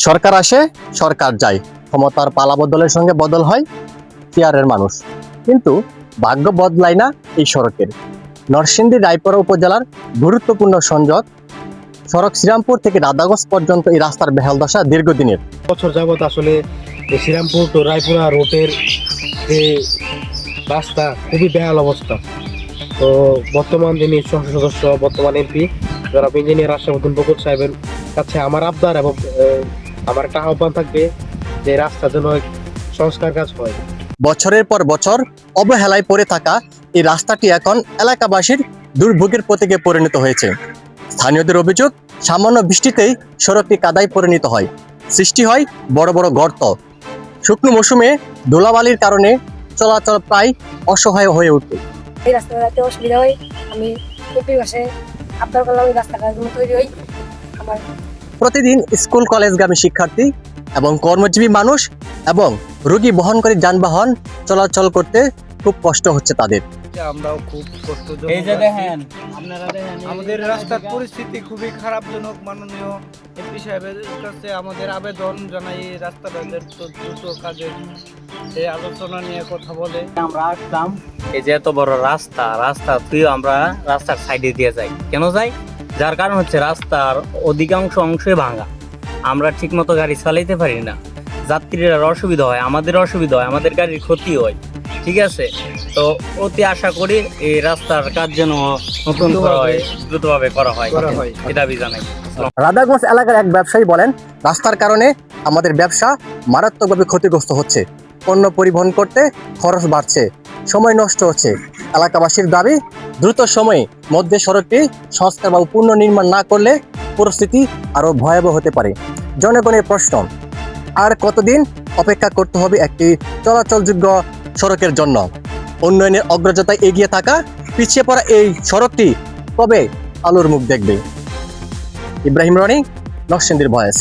সরকার আসে, সরকার যায়, ক্ষমতার পালাবদলের সঙ্গে বদল হয় চেয়ারের মানুষ। কিন্তু ভাগ্য বদলায় না এই সড়কের। নরসিংদী রায়পুরা উপজেলার গুরুত্বপূর্ণ সংযোগ সড়ক শ্রীরামপুর থেকে রাধাগঞ্জ পর্যন্ত এই রাস্তার বেহাল দশা দীর্ঘদিনের। বছর যাবত আসলে এই শ্রীরামপুর টু রায়পুরা রোডের যে রাস্তা খুবই বেহাল অবস্থা। তো বর্তমান যিনি সংসদ সদস্য, বর্তমান এমপি জনাব ইঞ্জিনিয়ার আশরাফুদ্দিন বকুল সাহেবের কাছে আমার আবদার এবং আমার একটা আহ্বান থাকবে যে রাস্তা যেন সংস্কার কাজ হয়। বছরের পর বছর অবহেলায় পড়ে থাকা এই রাস্তাটি এখন এলাকাবাসীর দুর্ভোগের প্রতীকে পরিণত হয়েছে। স্থানীয়দের অভিযোগ, সামান্য বৃষ্টিতেই সড়কটি কাদায় পরিণত হয়, সৃষ্টি হয় বড় বড় গর্ত। শুকনো মৌসুমে ধুলাবালির কারণে চলাচল প্রায় অসহায় হয়ে ওঠে। এই রাস্তাটাতে অসুবিধা হয়। আমি এমপি বাসে আবদার করলাম এই রাস্তাটা যেন তৈরি হয়। আমার প্রতিদিন স্কুল কলেজগামী শিক্ষার্থী এবং কর্মজীবী মানুষ এবং রোগী বহনকারী যানবাহন চলাচল করতে খুব কষ্ট হচ্ছে তাদের। আমরাও খুব কষ্টজনক। এই যে দেখেন, আপনারা দেখেন আমাদের রাস্তার পরিস্থিতি খুবই খারাপজনক। মাননীয় এমপি সাহেবের কাছে আমাদের আবেদন জানাই এই রাস্তাটা দ্রুত কাজের এই আলোচনা নিয়ে কথা বলে। আমরা আসলাম, এই যে এত বড় রাস্তা তুইও আমরা রাস্তার সাইডে দিয়ে যাই। কেন যাই? যার কারণ হচ্ছে রাস্তার অধিকাংশ অংশই ভাঙা, আমরা ঠিক মতো গাড়ি চালাইতে পারি না, যাত্রীরা অসুবিধা হয়, আমাদের অসুবিধা হয়, আমাদের গাড়ির ক্ষতি হয়। ঠিক আছে, তো অতি আশা করি এই রাস্তার কাজ যেন নতুন দ্রুতভাবে করা হয়, এটা আমি জানাই। রাধাগঞ্জ এলাকার এক ব্যবসায়ী বলেন, রাস্তার কারণে আমাদের ব্যবসা মারাত্মকভাবে ক্ষতিগ্রস্ত হচ্ছে। পণ্য পরিবহন করতে খরচ বাড়ছে, সময় নষ্ট হচ্ছে। এলাকাবাসীর দাবি, দ্রুত সময়ে মধ্যে সড়কটি সংস্কার বা পুনর্নির্মাণ না করলে পরিস্থিতি আরও ভয়াবহ হতে পারে। জনগণের প্রশ্ন, আর কতদিন অপেক্ষা করতে হবে একটি চলাচলযোগ্য সড়কের জন্য? উন্নয়নের অগ্রযাত্রায় এগিয়ে থাকা পিছিয়ে পড়া এই সড়কটি কবে আলোর মুখ দেখবে? ইব্রাহিম রনি, নরসিংদীর ভয়েস।